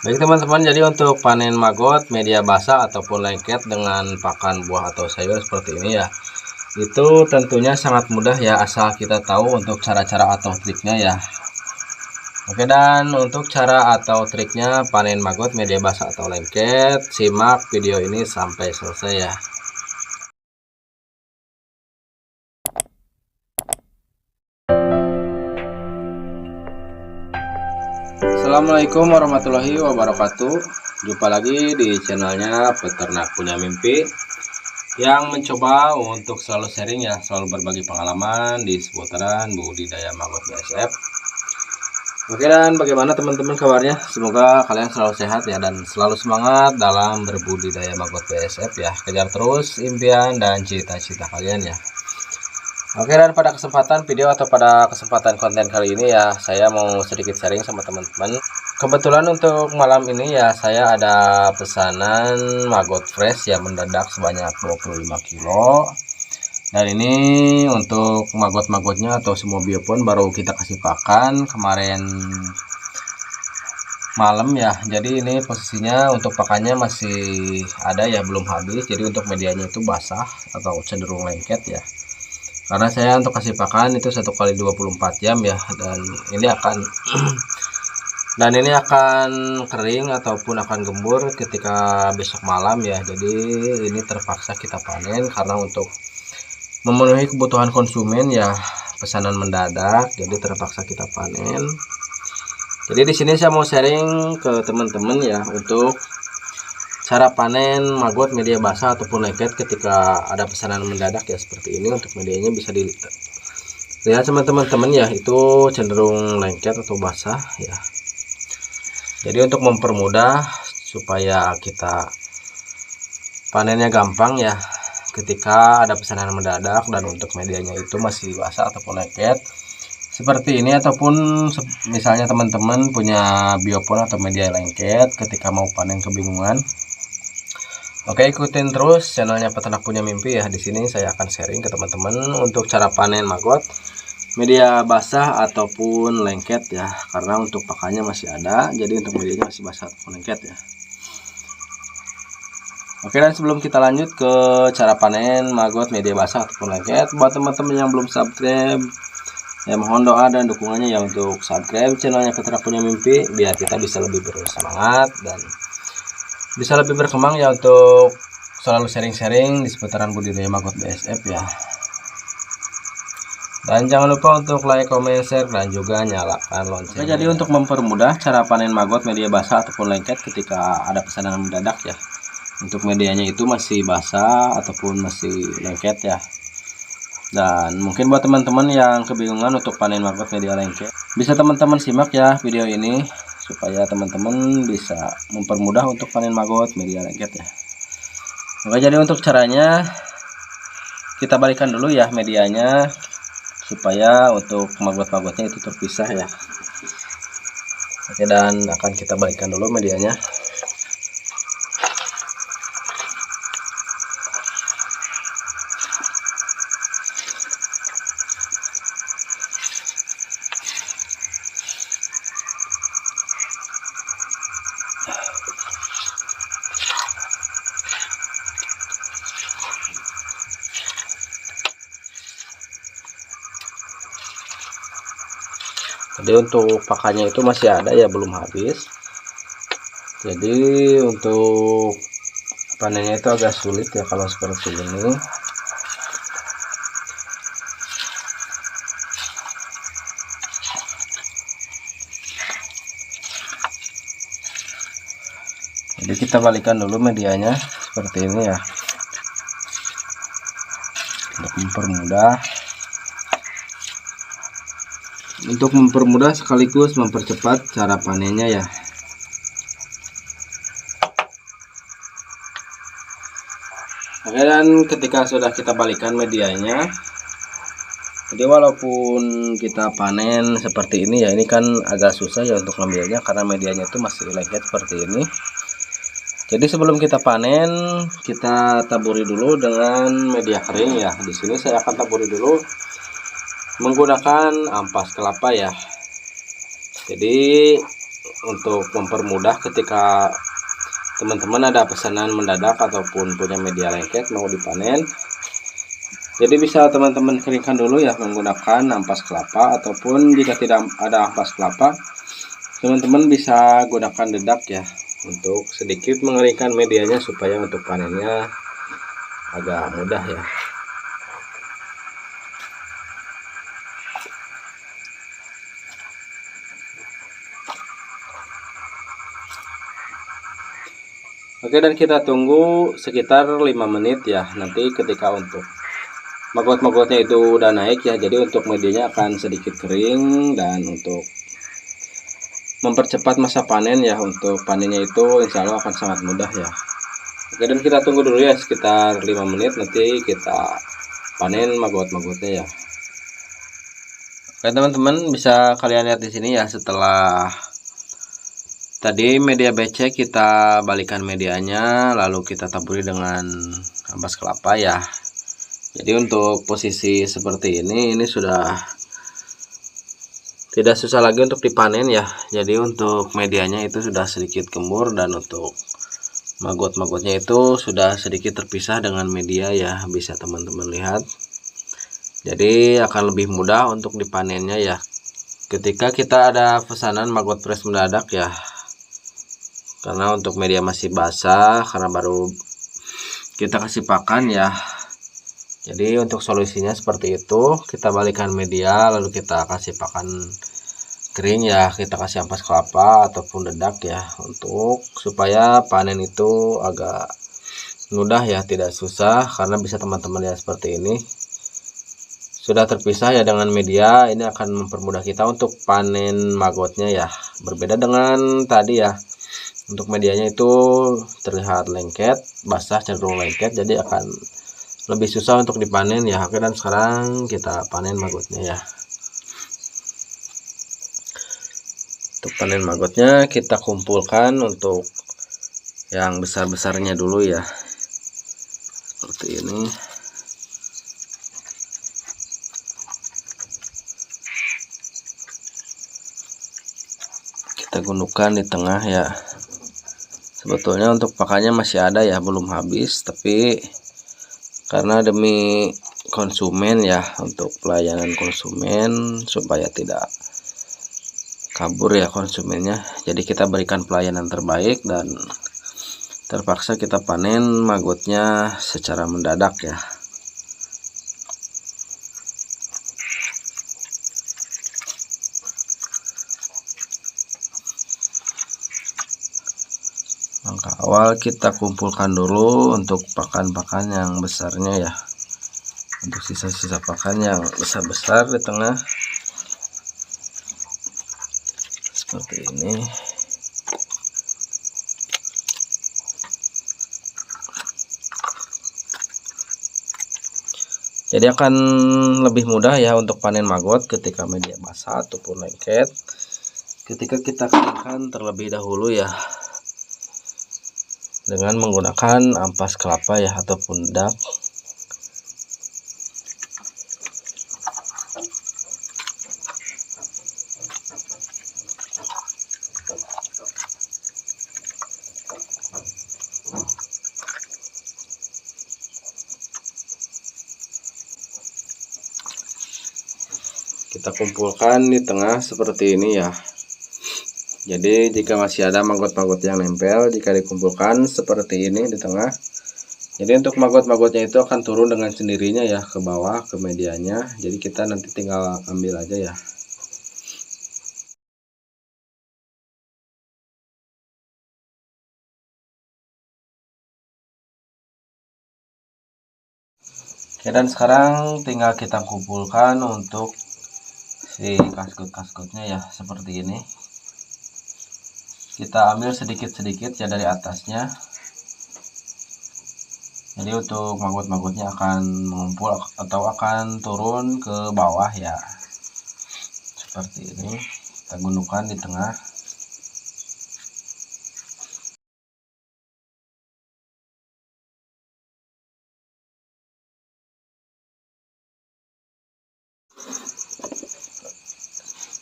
Baik teman-teman, jadi untuk panen maggot media basah ataupun lengket dengan pakan buah atau sayur seperti ini ya, itu tentunya sangat mudah ya, asal kita tahu untuk cara-cara atau triknya ya. Oke, dan untuk cara atau triknya panen maggot media basah atau lengket, simak video ini sampai selesai ya. Assalamualaikum warahmatullahi wabarakatuh. Jumpa lagi di channelnya Peternak Punya Mimpi, yang mencoba untuk selalu sharing ya, selalu berbagi pengalaman di seputaran budidaya maggot BSF. Oke, dan bagaimana teman-teman kabarnya? Semoga kalian selalu sehat ya, dan selalu semangat dalam berbudidaya maggot BSF ya. Kejar terus impian dan cita-cita kalian ya. Oke, dan pada kesempatan video atau pada kesempatan konten kali ini ya, saya mau sedikit sharing sama teman-teman. Kebetulan untuk malam ini ya, saya ada pesanan maggot fresh ya, mendadak sebanyak 25 kilo. Dan ini untuk maggot-maggotnya atau semua biopon baru kita kasih pakan kemarin malam ya. Jadi ini posisinya untuk pakannya masih ada ya, belum habis. Jadi untuk medianya itu basah atau cenderung lengket ya. Karena saya untuk kasih pakan itu 1 kali 24 jam ya, dan ini akan kering ataupun akan gembur ketika besok malam ya. Jadi ini terpaksa kita panen karena untuk memenuhi kebutuhan konsumen ya, pesanan mendadak, jadi terpaksa kita panen. Jadi di sini saya mau sharing ke teman-teman ya untuk cara panen maggot media basah ataupun lengket ketika ada pesanan mendadak ya, seperti ini. Untuk medianya bisa dilihat teman-teman ya, itu cenderung lengket atau basah ya. Jadi untuk mempermudah supaya kita panennya gampang ya ketika ada pesanan mendadak, dan untuk medianya itu masih basah ataupun lengket seperti ini, ataupun misalnya teman-teman punya biopon atau media lengket ketika mau panen kebingungan. Oke, ikutin terus channelnya Peternak Punya Mimpi ya. Di sini saya akan sharing ke teman-teman untuk cara panen maggot media basah ataupun lengket ya, karena untuk pakannya masih ada, jadi untuk medianya masih basah ataupun lengket ya. Oke, dan sebelum kita lanjut ke cara panen maggot media basah ataupun lengket, buat teman-teman yang belum subscribe ya, mohon doa dan dukungannya ya untuk subscribe channelnya Peternak Punya Mimpi, biar kita bisa lebih bersemangat dan bisa lebih berkembang ya, untuk selalu sharing-sharing di seputaran budidaya maggot BSF ya. Dan jangan lupa untuk like, comment, share, dan juga nyalakan lonceng. Jadi untuk mempermudah cara panen maggot media basah ataupun lengket ketika ada pesanan mendadak ya, untuk medianya itu masih basah ataupun masih lengket ya. Dan mungkin buat teman-teman yang kebingungan untuk panen maggot media lengket, bisa teman-teman simak ya video ini supaya teman-teman bisa mempermudah untuk panen maggot media lengket ya. Oke, jadi untuk caranya kita balikan dulu ya medianya supaya untuk maggot-maggotnya itu terpisah ya. Oke, dan akan kita balikan dulu medianya. Jadi untuk pakannya itu masih ada ya, belum habis. Jadi untuk panennya itu agak sulit ya kalau seperti ini. Jadi kita balikan dulu medianya seperti ini ya, untuk mempermudah sekaligus mempercepat cara panennya ya. Oke, dan ketika sudah kita balikan medianya, jadi walaupun kita panen seperti ini ya, ini kan agak susah ya untuk ngambilnya karena medianya itu masih lengket seperti ini. Jadi sebelum kita panen, kita taburi dulu dengan media kering ya. Di sini saya akan taburi dulu menggunakan ampas kelapa ya. Jadi untuk mempermudah ketika teman-teman ada pesanan mendadak ataupun punya media lengket mau dipanen. Jadi bisa teman-teman keringkan dulu ya menggunakan ampas kelapa, ataupun jika tidak ada ampas kelapa, teman-teman bisa gunakan dedak ya untuk sedikit mengeringkan medianya supaya untuk panennya agak mudah ya. Oke, dan kita tunggu sekitar 5 menit ya. Nanti ketika untuk maggot-maggotnya itu udah naik ya, jadi untuk medianya akan sedikit kering, dan untuk mempercepat masa panen ya, untuk panennya itu insya Allah akan sangat mudah ya. Oke, dan kita tunggu dulu ya sekitar 5 menit, nanti kita panen maggot-maggotnya ya. Oke teman-teman, bisa kalian lihat di sini ya, setelah tadi media becek kita balikan medianya, lalu kita taburi dengan ampas kelapa ya. Jadi untuk posisi seperti ini sudah tidak susah lagi untuk dipanen ya. Jadi untuk medianya itu sudah sedikit gembur, dan untuk maggot-maggotnya itu sudah sedikit terpisah dengan media ya, bisa teman-teman lihat. Jadi akan lebih mudah untuk dipanennya ya ketika kita ada pesanan maggot fresh mendadak ya, karena untuk media masih basah karena baru kita kasih pakan ya. Jadi untuk solusinya seperti itu, kita balikan media lalu kita kasih pakan kering ya, kita kasih ampas kelapa ataupun dedak ya, untuk supaya panen itu agak mudah ya, tidak susah. Karena bisa teman-teman lihat seperti ini sudah terpisah ya dengan media, ini akan mempermudah kita untuk panen maggotnya ya. Berbeda dengan tadi ya, untuk medianya itu terlihat lengket, basah, cenderung lengket, jadi akan lebih susah untuk dipanen ya. Oke, dan sekarang kita panen maggotnya ya. Untuk panen maggotnya kita kumpulkan untuk yang besar-besarnya dulu ya, seperti ini. Kita gundukan di tengah ya. Sebetulnya untuk pakannya masih ada ya, belum habis, tapi karena demi konsumen ya, untuk pelayanan konsumen supaya tidak kabur ya konsumennya, jadi kita berikan pelayanan terbaik dan terpaksa kita panen maggotnya secara mendadak ya. Langkah awal kita kumpulkan dulu untuk pakan-pakan yang besarnya ya, untuk sisa-sisa pakan yang besar-besar di tengah seperti ini. Jadi akan lebih mudah ya untuk panen maggot ketika media basah ataupun lengket, ketika kita keringkan terlebih dahulu ya dengan menggunakan ampas kelapa ya ataupun dedak. Kita kumpulkan di tengah seperti ini ya. Jadi jika masih ada maggot-maggot yang nempel, jika dikumpulkan seperti ini di tengah, jadi untuk maggot-maggotnya itu akan turun dengan sendirinya ya ke bawah ke medianya. Jadi kita nanti tinggal ambil aja ya. Oke, dan sekarang tinggal kita kumpulkan untuk si kaskut-kaskutnya ya, seperti ini. Kita ambil sedikit-sedikit ya dari atasnya. Jadi untuk maggot-maggotnya akan mengumpul atau akan turun ke bawah ya, seperti ini. Kita gundukan di tengah.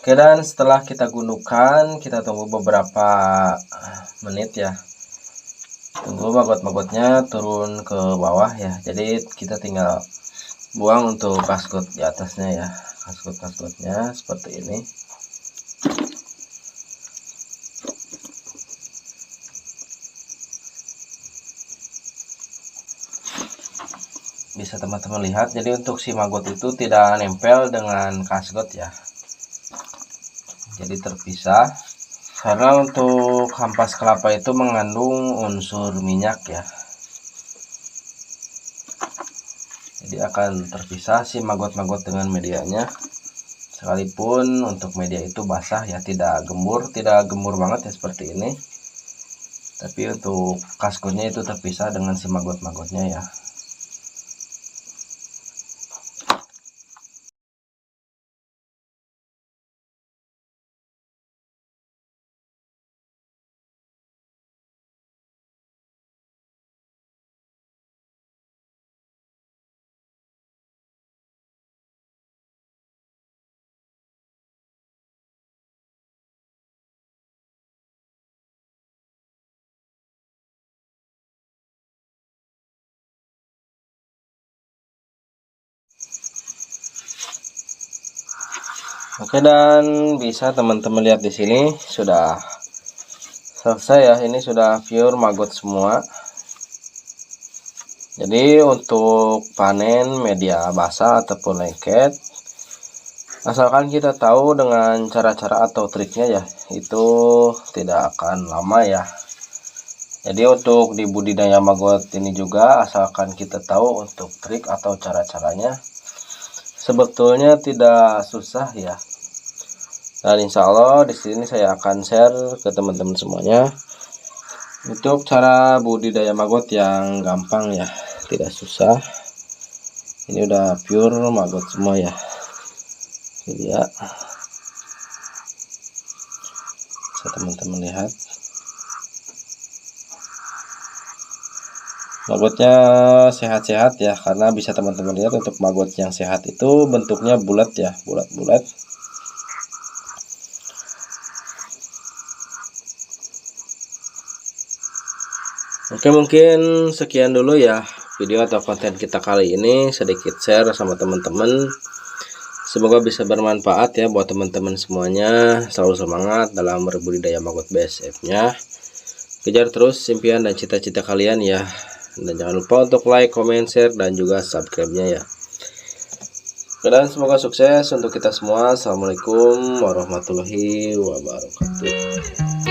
Oke, dan setelah kita gundukan, kita tunggu beberapa menit ya. Tunggu maggot-maggotnya turun ke bawah ya. Jadi kita tinggal buang untuk kasgut di atasnya ya. Kasgut-kasgutnya seperti ini. Bisa teman-teman lihat, jadi untuk si maggot itu tidak nempel dengan kasgut ya, jadi terpisah. Karena untuk ampas kelapa itu mengandung unsur minyak ya, jadi akan terpisah si maggot-maggot dengan medianya. Sekalipun untuk media itu basah ya, tidak gembur banget ya seperti ini, tapi untuk kasgutnya itu terpisah dengan si maggot-maggotnya ya. Oke, dan bisa teman-teman lihat di sini sudah selesai ya, ini sudah pure maggot semua. Jadi untuk panen media basah ataupun lengket, asalkan kita tahu dengan cara-cara atau triknya ya, itu tidak akan lama ya. Jadi untuk di budidaya maggot ini juga, asalkan kita tahu untuk trik atau cara-caranya, sebetulnya tidak susah ya. Dan insya Allah di sini saya akan share ke teman-teman semuanya untuk cara budidaya maggot yang gampang ya, tidak susah. Ini udah pure maggot semua ya. Jadi ya, bisa teman-teman lihat. Maggotnya sehat-sehat ya, karena bisa teman-teman lihat untuk maggot yang sehat itu bentuknya bulat ya, bulat-bulat. Oke, mungkin sekian dulu ya video atau konten kita kali ini, sedikit share sama teman-teman. Semoga bisa bermanfaat ya buat teman-teman semuanya. Selalu semangat dalam berbudidaya maggot BSF-nya. Kejar terus impian dan cita-cita kalian ya. Dan jangan lupa untuk like, comment, share, dan juga subscribe-nya ya. Dan semoga sukses untuk kita semua. Assalamualaikum warahmatullahi wabarakatuh.